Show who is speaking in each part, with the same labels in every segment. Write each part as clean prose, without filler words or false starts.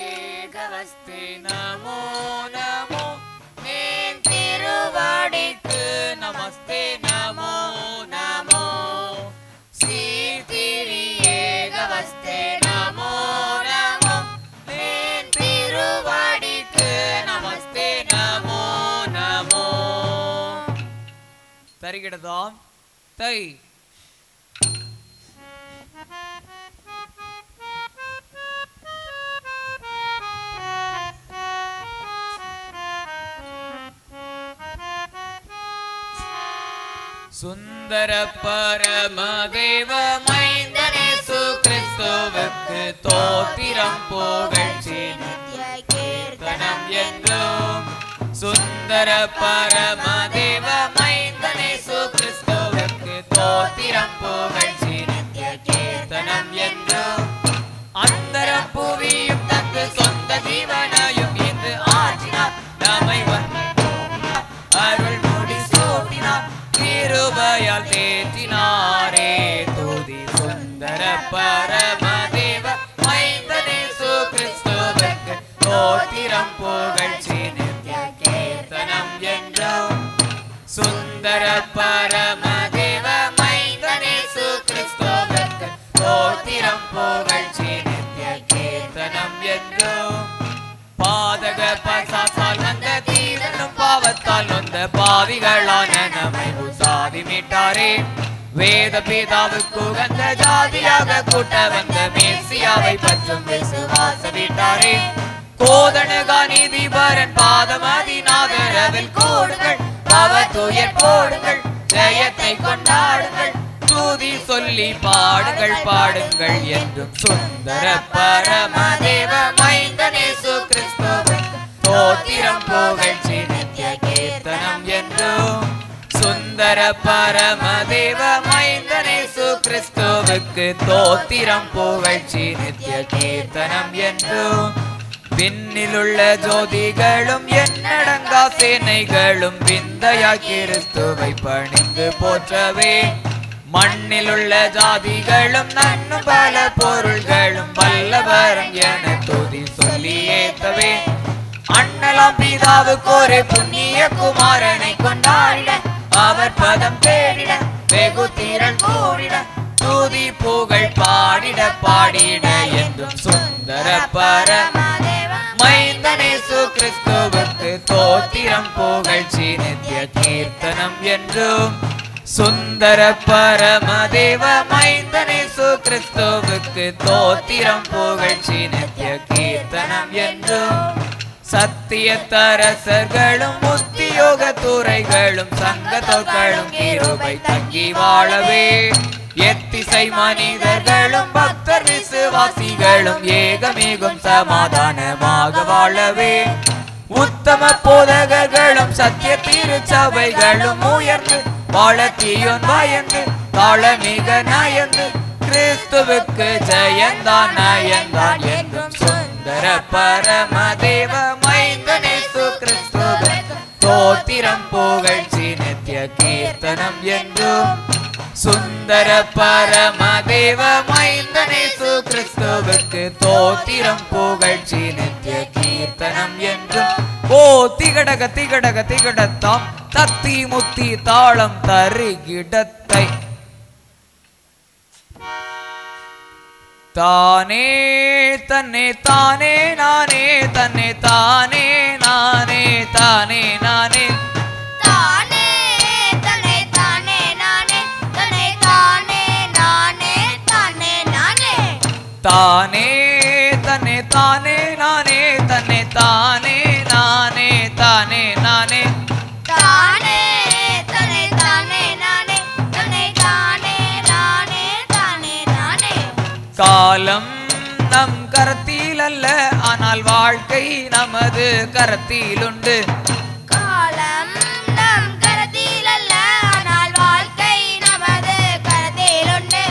Speaker 1: ஏகவஸ்தே நமோ நமோ man திருவடிக்கு நமஸ்தே நமோ நமோ சீர்திரி ஏகவஸ்தே நமோ நமோ man திருவடிக்கு நமஸ்தே நமோ நமோ. தரிகிடதாம் தை சுந்தர பரமதேவ மைந்தனேசு கிறிஸ்துவுக்கு தோத்திரம் புகழ்ச்சி நித்திய கீர்த்தனம் என்றும். சுந்தர பரமதேவ மைந்தனேசு கிறிஸ்துவுக்கு தோத்திரம் புகழ்ச்சி நித்திய கீர்த்தனம் என்றும். அந்தர புவியும் தந்து சொந்த ஜீவனையும் இன்று ஆற்றினார் நம்மை வந்து அருள் முடி சூட்டினார் கிருபையால் தேற்றினாரே. துதி சுந்தர பரமதேவ மைந்தனேசு கிறிஸ்துவுக்கு தோத்திரம் புகழ்ச்சி நித்திய கீர்த்தனம் என்றும். சுந்தர பரமதேவ மைந்தனேசு கிறிஸ்துவுக்கு தோத்திரம் புகழ்ச்சி நித்திய கீர்த்தனம் என்றும். பாதக பசாசால் வந்த தீரனும் பாவத்தால் வந்த பாவிகளான நம்மை உசாதி மீட்டாரே. வேத பிதாவுக்கு உகந்த ஜாதியாக கூட்ட வந்த மேசியாவை பற்றும் விசுவாச வீட்டாரே. கோதனுகா நீதிபரன் பாதமதிநாதரவில் கூடுங்கள் பவத்துயர் போடுங்கள் ஜெயத்தை கொண்டாடுங்கள் தூதி சொல்லி பாடுங்கள் பாடுங்கள் என்றும். சுந்தர பரமதேவ மைந்தனேசு கிறிஸ்துவுக்கு தோத்திரம் புகழ்ச்சி நித்திய கீர்த்தனம் என்றும். சுந்தர பரமதேவ மைந்தனேசு கிறிஸ்துவுக்கு தோத்திரம் புகழ்ச்சி நித்திய கீர்த்தனம் என்றும். விண்ணிலுள்ள ஜோதிகளும் எண்ணடங்கா சேனைகளும் விந்தையாய் கிறிஸ்துவை பணிந்து போற்றவே. மண்ணிலுள்ள ஜாதிகளும் நன்னும் பல பொருள்களும் வல்லவரம் என துதி சொல்லி ஏத்தவே. அண்ணலாம் பிதாவுக்கு ஒரு புண்ணிய குமாரனை கொண்டாடிட அவர் பதம் தேடிட வெகு திரள் கூடிட துதி புகழ் பாடிட பாடிட என்றும். சுந்தர பரமதேவ மைந்தனேசு கிறிஸ்துவுக்கு தோத்திரம் புகழ்ச்சி நித்திய கீர்த்தனம் என்றும். சுந்தர பரமதேவ மைந்தனேசு கிறிஸ்துவுக்கு தோத்திரம் புகழ்ச்சி நித்திய கீர்த்தனம் என்றும். சத்திய தரசர்களும் முத்தியோக துறைகளும் சங்கத்தோர்களும் கிருபை தங்கி வாழவே. எத்திசை மனிதர்களும் பக்தர் விசுவாசிகளும் ஏகமேகம் சமாதானமாக வாழவே. உத்தம போதகர்களும் சத்திய திருச்சபைகளும் உயர்ந்து வாழத்தியோன் பயந்து தாளமிக நயந்து கிறிஸ்துவுக்கு ஜெயந்தான் நயந்தான் என்றும். சுந்தர பரமதேவ மைந்தனேசு கிறிஸ்துவுக்கு தோத்திரம் புகழ்ச்சி நித்திய கீர்த்தனம் என்றும். சுந்தர பரமதேவ மைந்தனேசு கிறிஸ்துவுக்கு தோத்திரம் புகழ்ச்சி நித்திய கீர்த்தனம் என்றும். ஓ திகடக திகடக திகடத்தாம் தத்தி முத்தி தாளம் தருகிடத்தை தானே தன்னை தானே நானே தன்னை தானே நானே தானே நானே
Speaker 2: தானே தன்னை தானே நானே தன்னை தானே நானே தானே நானே
Speaker 1: தானே தன்னை தானே நானே தன்னை தானே நானே தானே நானே
Speaker 2: தானே தன்னை தானே நானே தன்னை தானே நானே தானே நானே.
Speaker 1: காலம் நம் கரத்தில் அல்ல ஆனால் வாழ்க்கை நமது கரத்தில் உண்டு.
Speaker 2: காலம் நம் கரத்தில் அல்ல ஆனால் வாழ்க்கை நமது கரத்தில் உண்டு.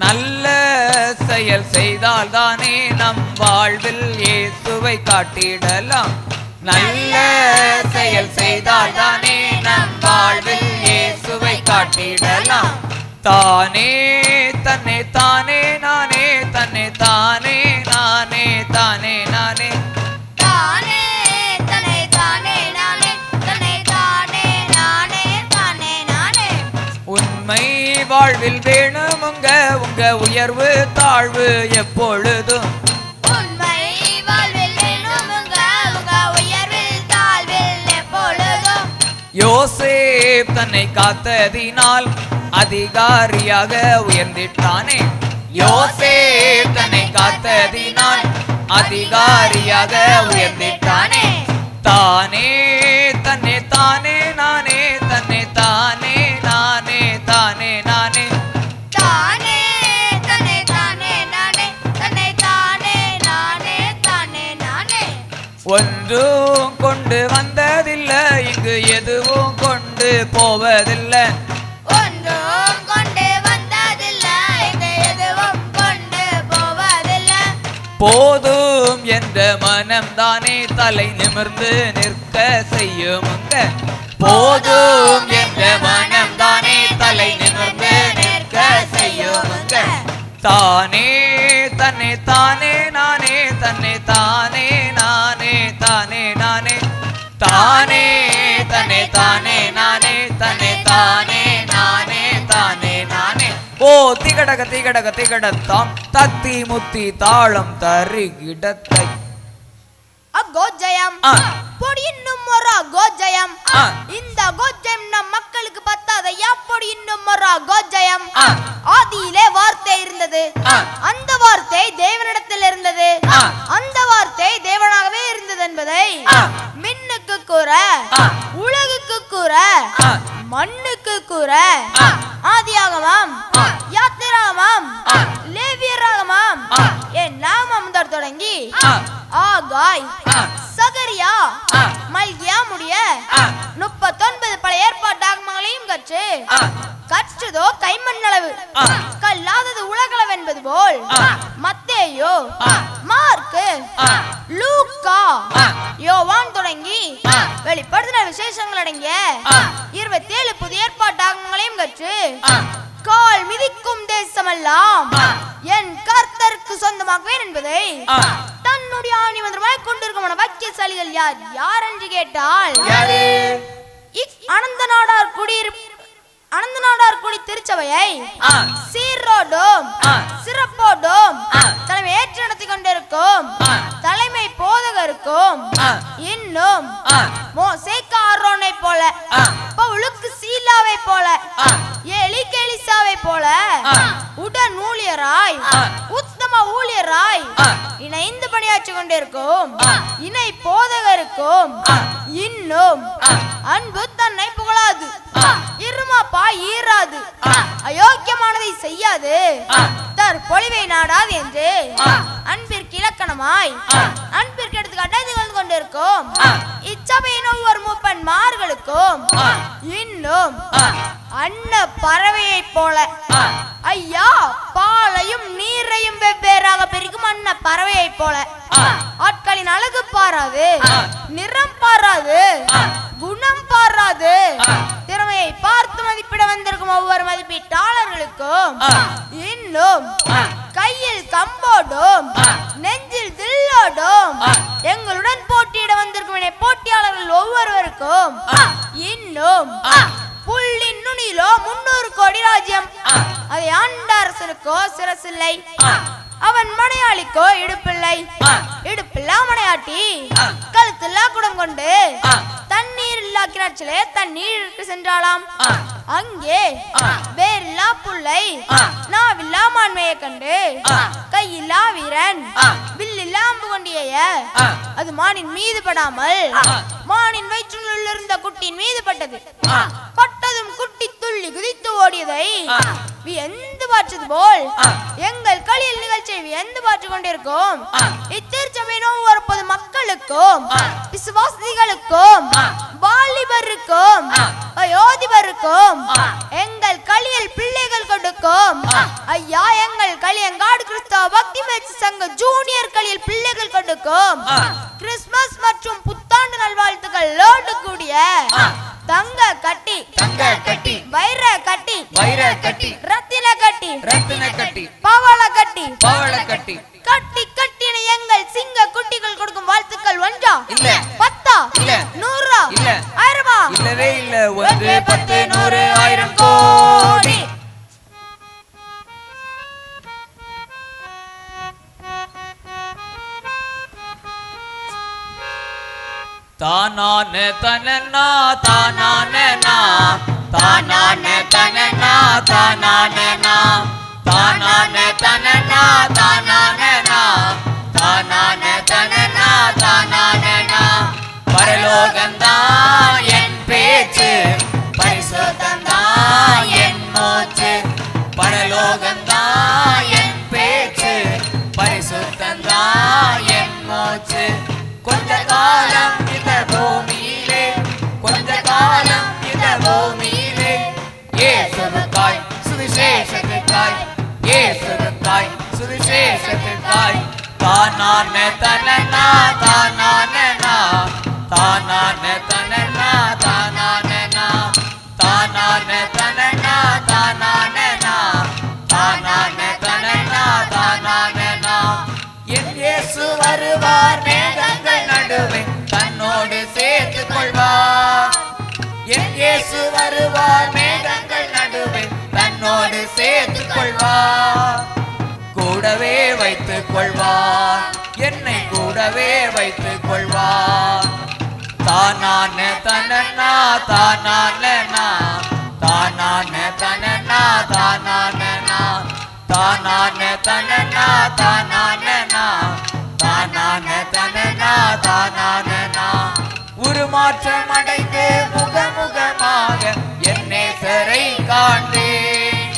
Speaker 1: நல்ல செயல் செய்தால் தானே நம் வாழ்வில் இயேசுவை காட்டிடலாம். நல்ல செயல் செய்தால் தானே நம் வாழ்வில் இயேசுவை காட்டிடலாம். தானே தன்னை தானே நானே தன்னை தானே நான் வாழ்வில் வேணும் உங்க உயர்வு தாழ்வு எப்பொழுதும்
Speaker 2: உண்மை வாழ்வில் வேணும் உங்க உயர்வில் தாழ்வில் எப்பொழுதும்
Speaker 1: யோசேப் தன்னை காத்ததினால் அதிகாரியாக உயர்ந்திட்டானே யோசேப் தன்னை காத்ததினால் அதிகாரியாக உயர்ந்திட்டானே தானே தன்னை தானே நானே தன்னை தானே நானே தானே நானே
Speaker 2: தானே தன்னை தானே நானே தன்னை தானே நானே தானே நானே
Speaker 1: ஒன்றும் கொண்டு வந்ததில்லை இங்கு எதுவும் கொண்டு போவதில்லை
Speaker 2: ஒன்றும் கொண்டு வந்ததில்லை இங்கு எதுவும் கொண்டு போவதில்லை
Speaker 1: போதும் என்ற மனம்தானே தலை நிமிர்ந்து நிற்க செய்யுமுங்க போதும் என்ற மனம்தானே தலை நிமிர்ந்து நிற்க செய்யுமுங்க தானே தன்னை தானே நானே தன்னை தானே நானே தானே நானே தானே தன்னை தானே நானே தன்னை தானே நானே தானே நானே ஓ திகடக திகடக திகடத்தாம் தத்தி முத்தி தாளம் தருகிடத்தை
Speaker 2: அகோஜயம் பொடி இன்னும் ஒரு அகோஜயம் இந்த அகோஜயம் நம் மக்களுக்கு பத்தாத பொடி இன்னும் ஒரு அகோஜயம் ஆதியிலே வார்த்தை இருந்தது அந்த வார்த்தை தேவனிடத்தில் இருந்தது அந்த வார்த்தை தேவனாகவே இருந்தது என்பதை மின்னுக்கு கூற உலகுக்கு கூற மண்ணுக்கு கூற ஆதியாகமம் யாத்திராகமம் லேவியராகமம் எல்லாம் முதல் தொடங்கி ஆகாய் சகரியா மல்கியா முடிய 39 பழைய ஏற்பாட்டாகமங்களையும் கற்றதோ கைமண்ணளவு கல்லாதது உலகளவு என்பது போல் மத்தேயு மார்க்கு லூக்கா யோவான் தொடங்கி வெளிப்படுத்தின விசேஷங்கள் அடங்கிய 27 புதிய ஏற்பாட்டாகமங்களையும் கற்று கால் மிதிக்கும் தேசமெல்லாம் என் கர்த்தருக்கு சொந்தமாக்குவேன் என்பதை தன்னுடைய ஆணிமந்திரமாய் கொண்டிருக்கும் வாக்கியசாலிகள் யார் யார் என்று கேட்டால் அனந்த நாடார் குடி திருச்சபையை சீரோடும் சிறப்போடும் தலைமை ஏற்று நடத்தி கொண்டிருக்கும் தலைமை போதகருக்கும் இன்னும் மோசேக்கு ஆரோனை போல பவுலுக்கு சீலாவை போல எலிக்கு எலிசாவை போல உடன் ஊழியராய் உத்தம ஊழியராய் இணைந்து பணியாற்றி கொண்டிருக்கும் இணை போதகருக்கும் இன்னும் அன்பு தன்னை புகழாது இருமாப்பா ஈராது அயோக்கியமானதை செய்யாது தற்பொழிவை நாடாது என்று அன்பிற்கு இலக்கணமாய் அன்பிற்கு எடுத்துக்காட்டாய் திகழ்ந்து கொண்டிருக்கும் இச்சபையின் ஒவ்வொரு மூப்பன்மார்களுக்கும் இன்னும் அன்ன பறவையை போல ஐயா பாலையும் நீரையும் வெவ்வேறாக பிரிக்கும் அன்ன பறவையை போல ஆட்களின் அழகு பாராது நிறம் பாராது குணம் பாராது திறமையை பார்த்து மதிப்பிட வந்திருக்கும் ஒவ்வொரு மதிப்பீட்டாளர்களுக்கும் இன்னும் கையில் கம்போடும் நெஞ்சில் தில்லோடும் எங்களுடன் போட்டியிட வந்திருக்கும் போட்டியாளர்கள் ஒவ்வொருவருக்கும் இன்னும் புள்ளின் நுனியிலோ 300 கோடி ராஜ்யம் அதை ஆண்ட அரசனுக்கோ சிரசில்லை அவன் மனையாளிக்கோ இடுப்பில்லை இடுப்பில்லா மனையாட்டி கழுத்தில்லா குடம் கொண்டு தண்ணீர் இல்லா கிணற்றிலே தண்ணீருக்கு சென்றாளாம் அங்கே வேறில்லா புள்ளை நாவில்லா மான்மையை கண்டு கையில்லா வீரன் வில்லில்லா அம்பு கொண்டிய அது மானின் மீது படாமல் மானின் வயிற்றுள்ள இருந்த குட்டியின் மீது பட்டது பட்டதும் குட்டி துள்ளி குதித்து ஓடியதை வியந்து பார்த்தது போல் எங்கள் களியல் நிகழ்ச்சியை வியந்து பார்த்து கொண்டிருக்கும் இத்திருச்சபையின் ஒவ்வொரு பொது மக்களுக்கும் விசுவாசிகளுக்கும் வாலிபருக்கும் வயோதிபருக்கும் எங்கள் களியல் பிள்ளைகள் கொடுக்கும் ஐயா எங்கள் களியங்காடு கிறிஸ்தவ பக்தி முயற்சி சங்க ஜூனியர் களியல் பிள்ளைகள் கொடுக்கும் கிறிஸ்துமஸ் மற்றும் புத்தாண்டு நல்வாழ்த்துக்களோடு கூடிய தங்க கட்டி வைர கட்டி ரத்தின கட்டி பவள கட்டி கட்டின எங்கள் சிங்க குட்டிகள் கொடுக்கும் வாழ்த்துக்கள் ஒன்றா இல்ல 10 இல்ல 100 இல்ல 1000
Speaker 1: இல்லவே இல்ல 1 10 100 1000 கோடி தானான தனனா தானானா தானான தனனா தானானா தானான தனனா தானானா தானான தனனா தானானா பரலோகந்தான் என் பேச்சு பரிசுத்தந்தான் என் மூச்சு பரலோகந்தான் என் பேச்சு பரிசுத்தந்தான் என் மூச்சு கொஞ்ச காலம் இந்த பூமியிலே கொஞ்ச காலம் இந்த பூமியிலே இயேசுவுக்காய் சுவிசேஷத்துக்காய் இயேசுவுக்காய் சுவிசேஷத்துக்காய் தானான தனனா தானானா தானான தனனா தானானா தானான தனனா தானானா தானான தனனா தானானா என் இயேசு வருவார் மேகங்கள் நடுவே தன்னோடு சேர்த்துக் கொள்வார் என் இயேசு வருவார் மேகங்கள் நடுவே தன்னோடு சேர்த்துக் கொள்வார் கூடவே வைத்துக் கொள்வார் என்னை கூடவே வைத்துக் கொள்வார் தானான தனனா தானானா தானான தனனா தானானா தானான தனனா தானானா தானான தனனா தானானா உருமாற்றம் அடைந்து முகமுகமாக என் நேசரை காண்பேன்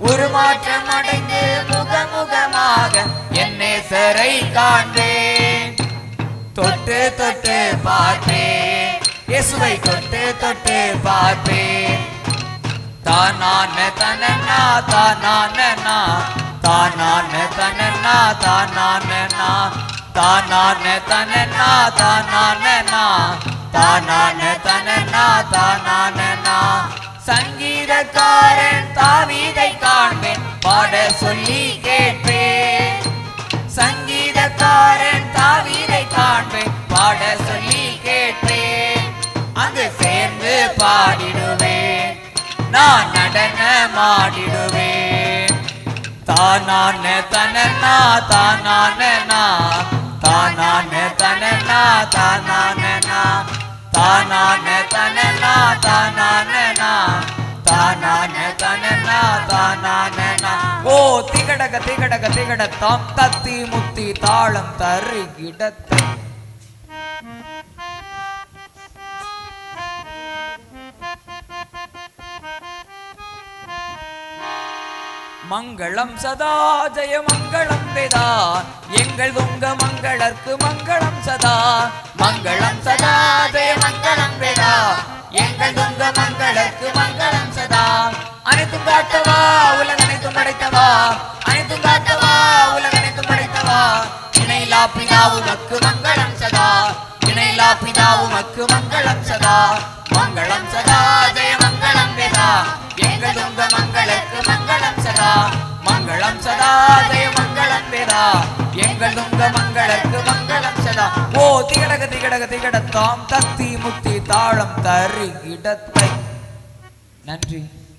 Speaker 1: உருமாற்றம் அடைந்து முகமுகமாக என் நேசரை காண்பேன் தொட்டு தொட்டு பார்ப்பேன் இயேசுவை தொட்டு தொட்டு பார்ப்பேன் தானான தனனா தானானா தானான தனனா தானானா தானான தனனா தானானா தானான தனனா தானானா சங்கீதக்காரன் தாவீதை காண்பேன் பாட சொல்லி கேட்பேன் சங்கீதக்காரன் தாவீதை காண்பேன் பாட சொல்லி கேட்பேன் அங்கு சேர்ந்து பாடிடுவேன் நான் நடனமாடிடுவேன் தானான தனனா தானானா தானான தனனா தானானா தானான தனனா தானானா தானான தனனா தானானா ஓ திகடக திகடக திகடத்தாம் தத்தி முத்தி தாளம் தரு கிடத்தை மங்களம் சதா ஜெய மங்களம் வேதா எங்கள் துங்க மங்களர்க்கு மங்களம் சதா மங்களம் சதா ஜெய மங்களம் வேதா எங்கள் துங்க மங்களர்க்கு மங்களம் சதா அனைத்தும் காட்டவா உலக அனைத்தும் படைத்தவா அனைத்தும் காட்டவா உலக அனைத்தும் படைத்தவா இணையிலா பிதாவுமக்கு மங்களம் சதா இணையிலா பிதாவுமக்கு மங்களம் சதா மங்களம் சதா ஜெய மங்களம் வேதா எங்கள் துங்க மங்களர்க்கு மங்களம் சதா மங்களம் சதா ஜெய மங்களம் வேதா எங்கள் துங்க மங்களர்க்கு மங்களம் சதா ஓ திகடக திகடக திகடத்தாம் தத்தி முத்தி தாளம் தரு இடத்தை நன்றி.